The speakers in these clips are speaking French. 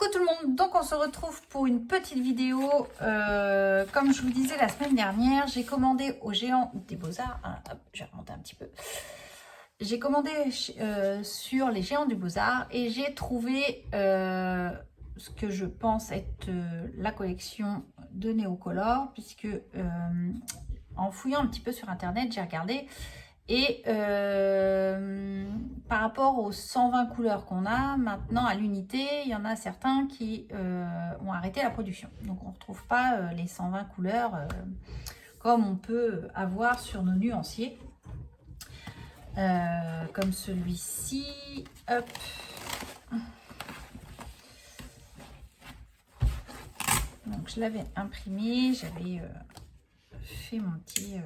Coucou tout le monde, donc on se retrouve pour une petite vidéo. Comme je vous disais la semaine dernière, j'ai commandé au Géant des Beaux-Arts, hop, je vais remonter un petit peu. J'ai commandé sur les Géants du Beaux-Arts et j'ai trouvé ce que je pense être la collection de Néocolor, puisque en fouillant un petit peu sur internet, j'ai regardé. Et par rapport aux 120 couleurs qu'on a maintenant à l'unité, il y en a certains qui ont arrêté la production. Donc on ne retrouve pas les 120 couleurs comme on peut avoir sur nos nuanciers. Comme celui-ci. Hop. Donc je l'avais imprimé, j'avais fait mon petit...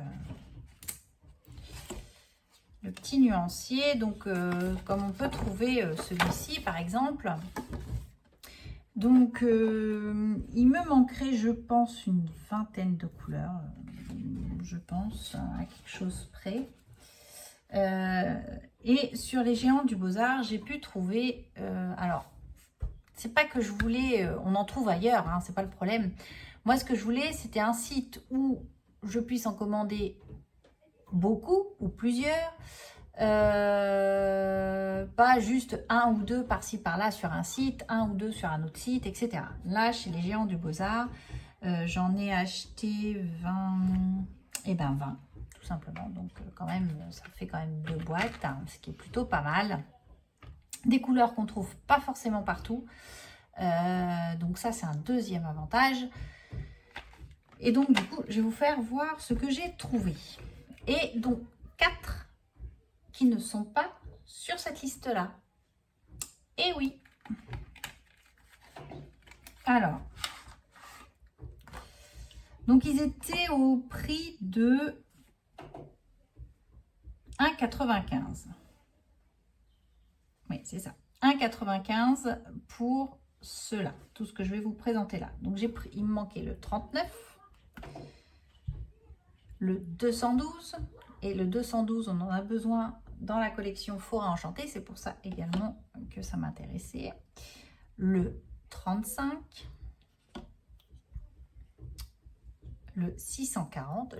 le petit nuancier, donc comme on peut trouver celui-ci par exemple. Donc il me manquerait, je pense, une vingtaine de couleurs, je pense à quelque chose près. Et sur les Géants du Beaux-Arts, j'ai pu trouver, alors c'est pas que je voulais, on en trouve ailleurs, hein, c'est pas le problème. Moi ce que je voulais, c'était un site où je puisse en commander beaucoup ou plusieurs, pas juste un ou deux par-ci par-là sur un site, un ou deux sur un autre site, etc. Là, chez les Géants du Beaux-Arts, j'en ai acheté 20, et ben 20, tout simplement. Donc quand même, ça fait quand même 2 boîtes, hein, ce qui est plutôt pas mal. Des couleurs qu'on trouve pas forcément partout. Donc ça, c'est un deuxième avantage. Et donc, du coup, je vais vous faire voir ce que j'ai trouvé. Et donc, 4 qui ne sont pas sur cette liste-là. Et oui. Alors, donc ils étaient au prix de 1,95. Oui, c'est ça. 1,95 pour ceux-là. Tout ce que je vais vous présenter là. Donc, j'ai pris, il me manquait le 39. Le 212 et le 212 on en a besoin dans la collection Fora Enchantée, c'est pour ça également que ça m'intéressait. Le 35, le 640,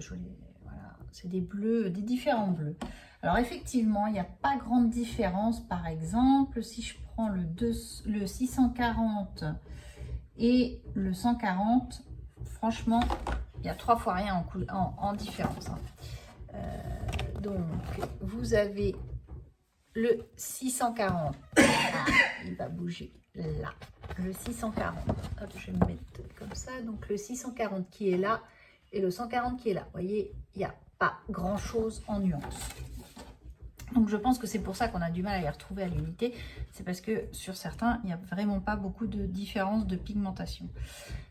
voilà, c'est des bleus, des différents bleus. Alors effectivement, il n'y a pas grande différence. Par exemple, si je prends le 640 et le 140, franchement, il y a 3 fois rien en différence. Hein. Donc, vous avez le 640. Ah, il va bouger là. Le 640. Hop, je vais me mettre comme ça. Donc, le 640 qui est là et le 140 qui est là. Vous voyez, il n'y a pas grand-chose en nuance. Donc, je pense que c'est pour ça qu'on a du mal à les retrouver à l'unité. C'est parce que sur certains, il n'y a vraiment pas beaucoup de différence de pigmentation.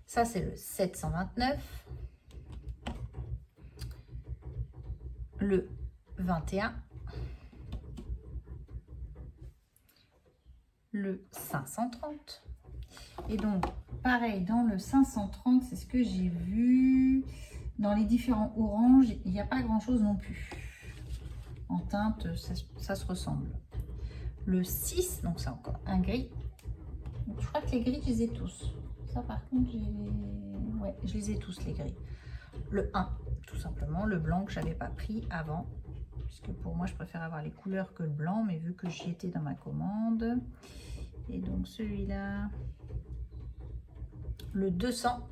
Ça, c'est le 729. Le 21, le 530. Et donc, pareil, dans le 530, c'est ce que j'ai vu. Dans les différents oranges, il n'y a pas grand-chose non plus. En teinte, ça se ressemble. Le 6, donc c'est encore un gris. Donc, je crois que les gris, je les ai tous. Ça, par contre, ouais, je les ai tous, les gris. Le 1, tout simplement, le blanc que je n'avais pas pris avant. Puisque pour moi, je préfère avoir les couleurs que le blanc, mais vu que j'y étais dans ma commande. Et donc celui-là, le 200.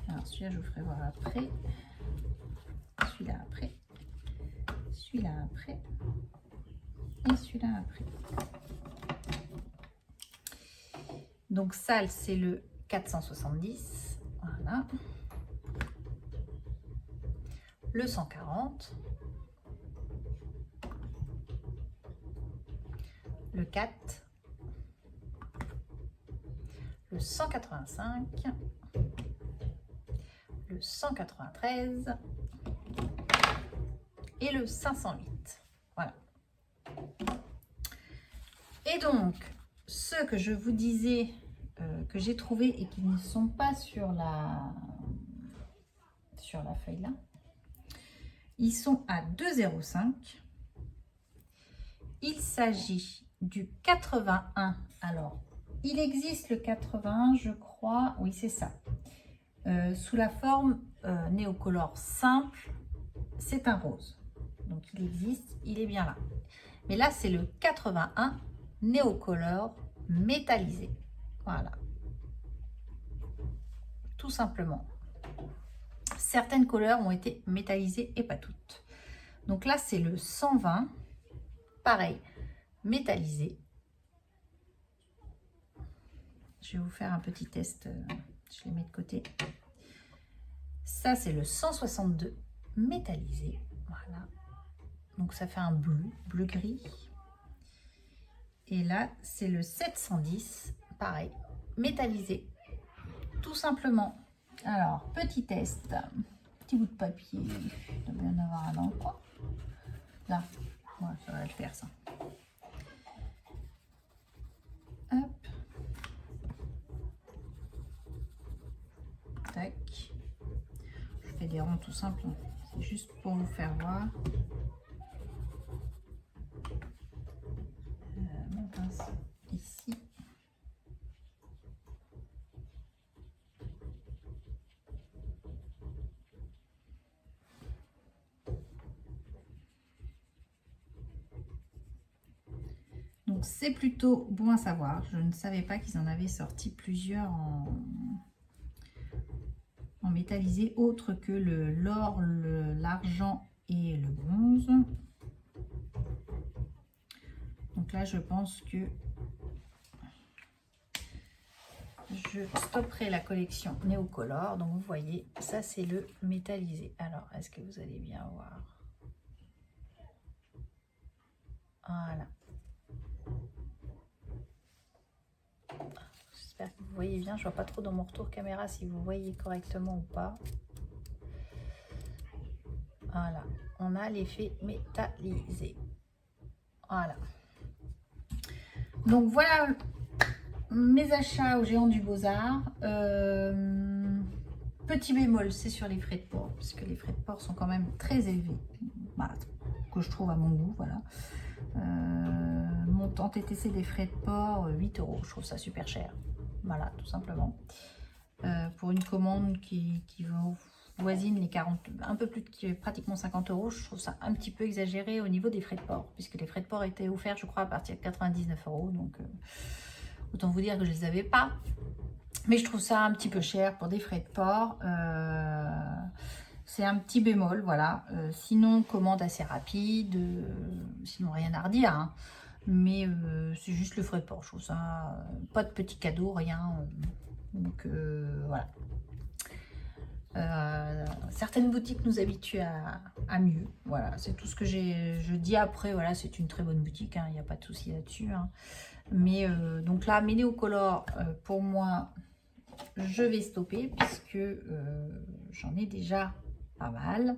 Alors celui-là, je vous ferai voir après. Celui-là après. Celui-là après. Et celui-là après. Donc ça, c'est le 470. Voilà. Le 140. Le 4. Le 185. Le 193. Et le 508. Voilà. Et donc, ceux que je vous disais que j'ai trouvé et qui ne sont pas sur sur la feuille là. Ils sont à 2,05. Il s'agit du 81. Alors, il existe le 81, je crois. Oui, c'est ça. Sous la forme néocolore simple, c'est un rose. Donc, il existe, il est bien là. Mais là, c'est le 81 néocolore métallisé. Voilà. Tout simplement. Certaines couleurs ont été métallisées et pas toutes. Donc là, c'est le 120. Pareil, métallisé. Je vais vous faire un petit test. Je les mets de côté. Ça, c'est le 162 métallisé. Voilà. Donc, ça fait un bleu-gris. Et là, c'est le 710. Pareil, métallisé. Tout simplement. Alors, petit test. Petit bout de papier. Il doit bien en avoir un dans le coin. Là. Ouais, ça va le faire, ça. Hop. Tac. Je fais des ronds tout simples. C'est juste pour vous faire voir. Mon pinceau ici. Donc c'est plutôt bon à savoir. Je ne savais pas qu'ils en avaient sorti plusieurs en métallisé, autre que l'or, l'argent et le bronze. Donc là, je pense que je stopperai la collection néocolore. Donc vous voyez, ça c'est le métallisé. Alors, est-ce que vous allez bien voir? Voilà. J'espère que vous voyez bien. Je vois pas trop dans mon retour caméra si vous voyez correctement ou pas. Voilà. On a l'effet métallisé. Voilà. Donc voilà mes achats au Géant du Beaux-Arts. Petit bémol, c'est sur les frais de port, parce que les frais de port sont quand même très élevés. Voilà, que je trouve à mon goût. Voilà. Montant TTC des frais de port, 8 €. Je trouve ça super cher. Voilà, tout simplement. Pour une commande qui voisine les 40, un peu plus de pratiquement 50 €, je trouve ça un petit peu exagéré au niveau des frais de port, puisque les frais de port étaient offerts, je crois, à partir de 99 €. Donc, autant vous dire que je ne les avais pas. Mais je trouve ça un petit peu cher pour des frais de port. C'est un petit bémol, voilà. Sinon, commande assez rapide. Sinon, rien à redire. Hein. Mais c'est juste le frais de port. Je trouve ça pas de petits cadeaux, rien. Donc, voilà. Certaines boutiques nous habituent à mieux. Voilà, c'est tout ce que je dis. Après, voilà, c'est une très bonne boutique. Il n'y a pas de souci là-dessus. Hein. Mais donc là, mes néocolores, pour moi, je vais stopper puisque j'en ai déjà pas mal.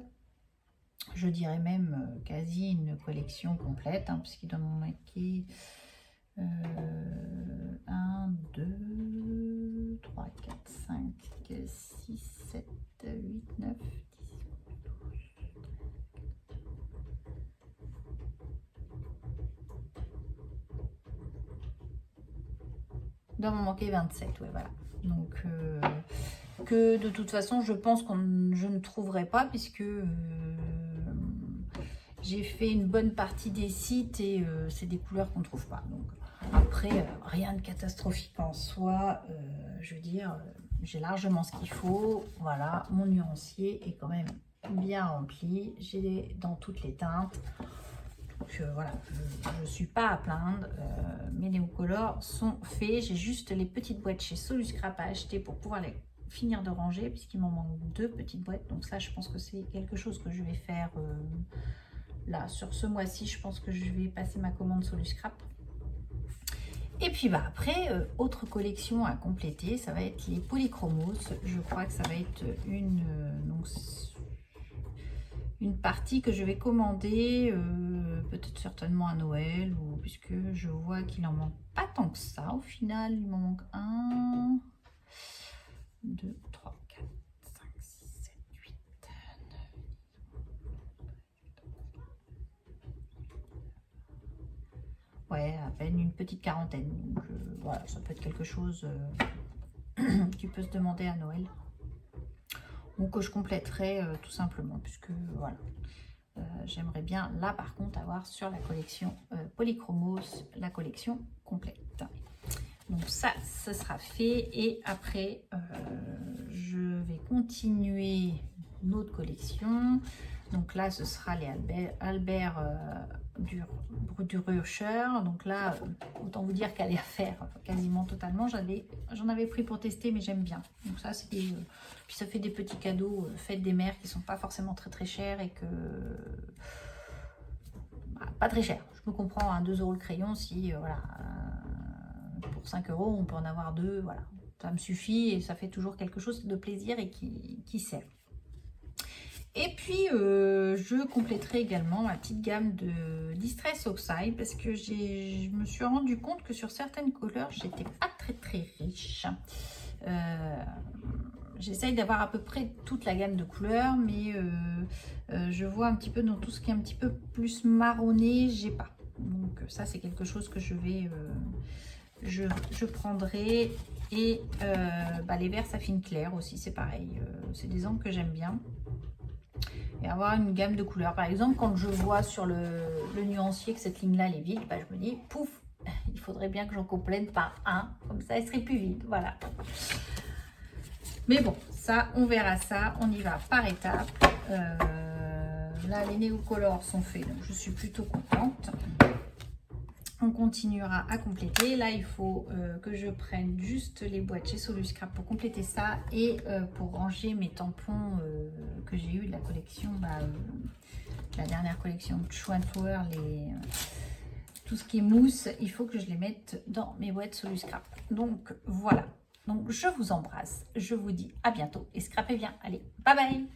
Je dirais même quasi une collection complète, hein, puisqu'il doit m'en manquer 1, 2, 3, 4, 5, 6, 7, 8, 9, 10. Il doit m'en manquer 27, ouais, voilà. Donc, que de toute façon, je pense que je ne trouverai pas, puisque j'ai fait une bonne partie des sites et c'est des couleurs qu'on ne trouve pas. Donc, après, rien de catastrophique en soi. Je veux dire, j'ai largement ce qu'il faut. Voilà, mon nuancier est quand même bien rempli. J'ai dans toutes les teintes. Donc voilà, je ne suis pas à plaindre. Mes néocolores sont faits. J'ai juste les petites boîtes chez Soluscrap à acheter pour pouvoir les finir de ranger, puisqu'il m'en manque 2 petites boîtes. Donc ça, je pense que c'est quelque chose que je vais faire là sur ce mois-ci. Je pense que je vais passer ma commande Soluscrap. Et puis bah après, autre collection à compléter, ça va être les polychromos. Je crois que ça va être une partie que je vais commander, peut-être certainement à Noël, ou puisque je vois qu'il n'en manque pas tant que ça. Au final, il m'en manque 1, 2, 3, 4, 5, 6, 7, 8, ouais, à peine une petite quarantaine. Donc voilà, ça peut être quelque chose qui peut se demander à Noël. Ou que je compléterai tout simplement, puisque voilà. J'aimerais bien, là par contre, avoir sur la collection Polychromos, la collection complète. Donc ça, ce sera fait. Et après, je vais continuer notre collection. Donc là, ce sera les Albert Durcher. Donc là, autant vous dire qu'elle est à faire quasiment totalement. J'en avais pris pour tester, mais j'aime bien. Donc ça, c'est puis ça fait des petits cadeaux fête des mères qui sont pas forcément très chers et que pas très cher. Je me comprends, à 2 € le crayon, si voilà, pour 5 € on peut en avoir 2, voilà, ça me suffit et ça fait toujours quelque chose de plaisir et qui sert. Et puis je compléterai également ma petite gamme de Distress Oxide parce que je me suis rendu compte que sur certaines couleurs j'étais pas très riche. J'essaye d'avoir à peu près toute la gamme de couleurs, mais je vois un petit peu dans tout ce qui est un petit peu plus marronné, j'ai pas. Donc ça c'est quelque chose que je vais je prendrai. Et les verts saphine clair aussi, c'est pareil, c'est des encres que j'aime bien. Et avoir une gamme de couleurs. Par exemple, quand je vois sur le nuancier que cette ligne là elle est vide, je me dis pouf, il faudrait bien que j'en complète par un, comme ça elle serait plus vide, voilà. Mais bon, ça, on verra ça. On y va par étapes. Là, les néocolores sont faits, donc je suis plutôt contente. On continuera à compléter. Là, il faut que je prenne juste les boîtes chez Soluscrap pour compléter ça et pour ranger mes tampons que j'ai eu de la collection, la dernière collection de Chou & Flower, tout ce qui est mousse, il faut que je les mette dans mes boîtes Soluscrap. Donc, voilà. Donc, je vous embrasse, je vous dis à bientôt et scrapez bien. Allez, bye bye!